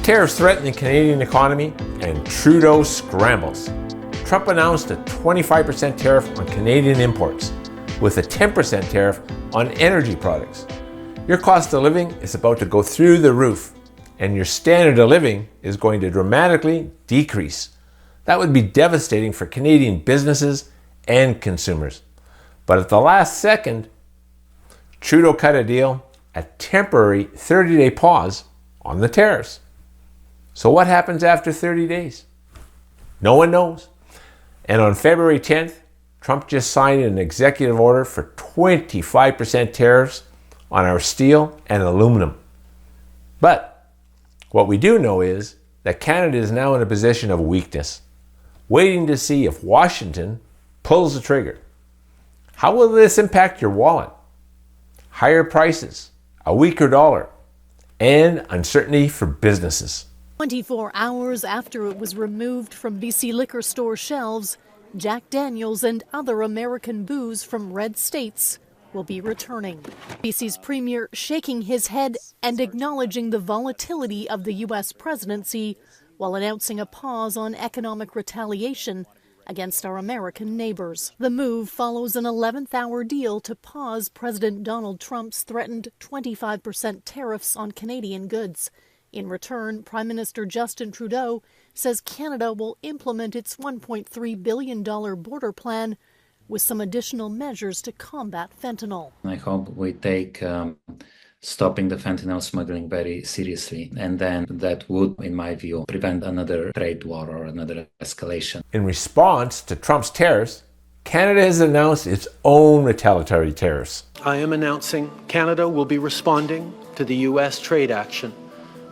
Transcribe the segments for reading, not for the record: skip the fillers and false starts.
Tariffs threaten the Canadian economy, and Trudeau scrambles. Trump announced a 25% tariff on Canadian imports, with a 10% tariff on energy products. Your cost of living is about to go through the roof, and your standard of living is going to dramatically decrease. That would be devastating for Canadian businesses and consumers. But at the last second, Trudeau cut a deal, a temporary 30-day pause on the tariffs. So what happens after 30 days? No one knows. And on February 10th, Trump just signed an executive order for 25% tariffs on our steel and aluminum. But what we do know is that Canada is now in a position of weakness, waiting to see if Washington pulls the trigger. How will this impact your wallet? Higher prices, a weaker dollar, and uncertainty for businesses. 24 hours after it was removed from BC liquor store shelves, Jack Daniels and other American booze from red states will be returning. BC's premier shaking his head and acknowledging the volatility of the U.S. presidency while announcing a pause on economic retaliation against our American neighbors. The move follows an 11th hour deal to pause President Donald Trump's threatened 25% tariffs on Canadian goods. In return, Prime Minister Justin Trudeau says Canada will implement its $1.3 billion border plan with some additional measures to combat fentanyl. I hope we take stopping the fentanyl smuggling very seriously, and then that would, in my view, prevent another trade war or another escalation. In response to Trump's tariffs, Canada has announced its own retaliatory tariffs. I am announcing Canada will be responding to the U.S. trade action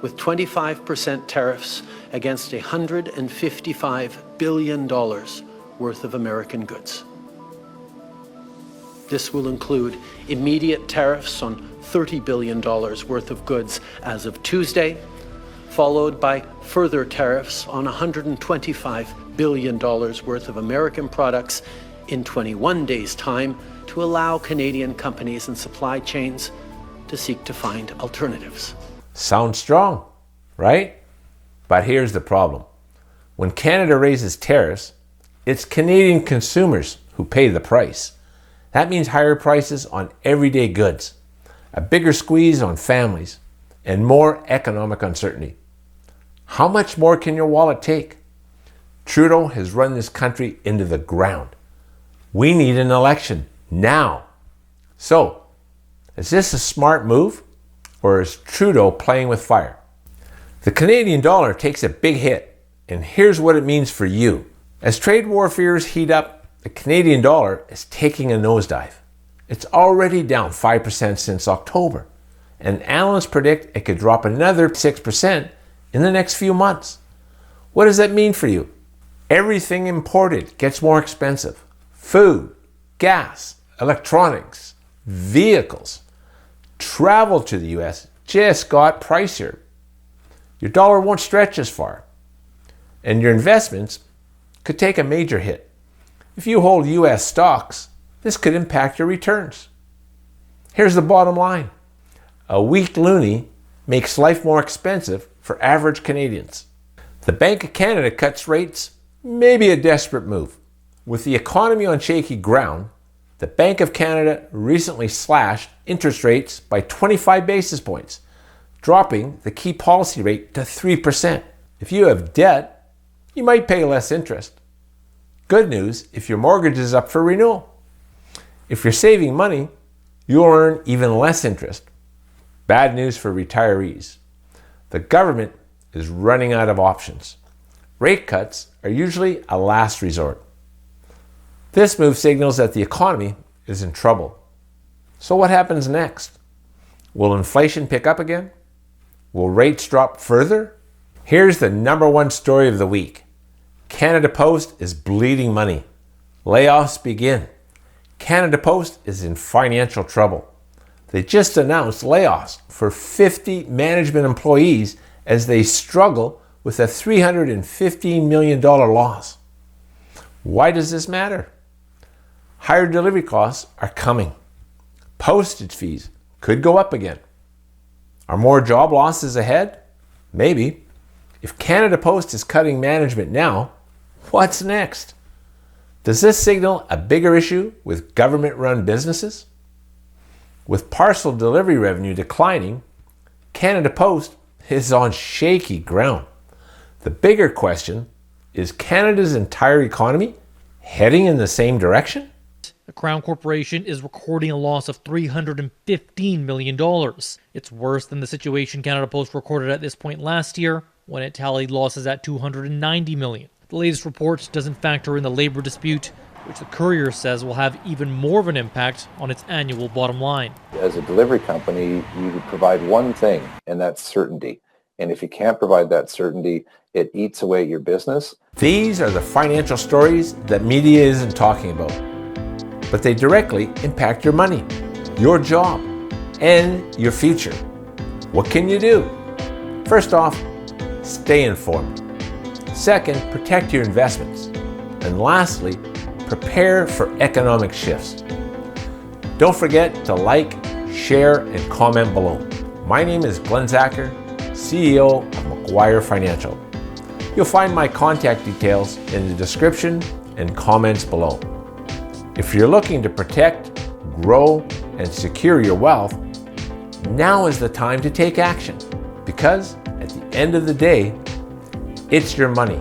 with 25% tariffs against $155 billion worth of American goods. This will include immediate tariffs on $30 billion worth of goods as of Tuesday, followed by further tariffs on $125 billion worth of American products in 21 days' time to allow Canadian companies and supply chains to seek to find alternatives. Sounds strong, right? But here's the problem. When Canada raises tariffs, it's Canadian consumers who pay the price. That means higher prices on everyday goods, a bigger squeeze on families, and more economic uncertainty. How much more can your wallet take? Trudeau has run this country into the ground. We need an election now. So, is this a smart move? Or is Trudeau playing with fire? The Canadian dollar takes a big hit, and here's what it means for you. As trade war fears heat up, the Canadian dollar is taking a nosedive. It's already down 5% since October, and analysts predict it could drop another 6% in the next few months. What does that mean for you? Everything imported gets more expensive. Food, gas, electronics, vehicles. Travel to the U.S. just got pricier. Your dollar won't stretch as far, and your investments could take a major hit. If you hold U.S. stocks, this could impact your returns. Here's the bottom line. A weak loonie makes life more expensive for average Canadians. The Bank of Canada cuts rates, maybe a desperate move. With the economy on shaky ground, the Bank of Canada recently slashed interest rates by 25 basis points, dropping the key policy rate to 3%. If you have debt, you might pay less interest. Good news if your mortgage is up for renewal. If you're saving money, you'll earn even less interest. Bad news for retirees. The government is running out of options. Rate cuts are usually a last resort. This move signals that the economy is in trouble. So what happens next? Will inflation pick up again? Will rates drop further? Here's the number one story of the week. Canada Post is bleeding money. Layoffs begin. Canada Post is in financial trouble. They just announced layoffs for 50 management employees as they struggle with a $315 million loss. Why does this matter? Higher delivery costs are coming. Postage fees could go up again. Are more job losses ahead? Maybe. If Canada Post is cutting management now, what's next? Does this signal a bigger issue with government-run businesses? With parcel delivery revenue declining, Canada Post is on shaky ground. The bigger question is Canada's entire economy heading in the same direction? The Crown Corporation is recording a loss of $315 million. It's worse than the situation Canada Post recorded at this point last year, when it tallied losses at $290 million. The latest report doesn't factor in the labor dispute, which the Courier says will have even more of an impact on its annual bottom line. As a delivery company, you provide one thing, and that's certainty. And if you can't provide that certainty, it eats away at your business. These are the financial stories that media isn't talking about, but they directly impact your money, your job, and your future. What can you do? First off, stay informed. Second, protect your investments. And lastly, prepare for economic shifts. Don't forget to like, share, and comment below. My name is Glenn Zacher, CEO of McGuire Financial. You'll find my contact details in the description and comments below. If you're looking to protect, grow, and secure your wealth, now is the time to take action, because at the end of the day, it's your money.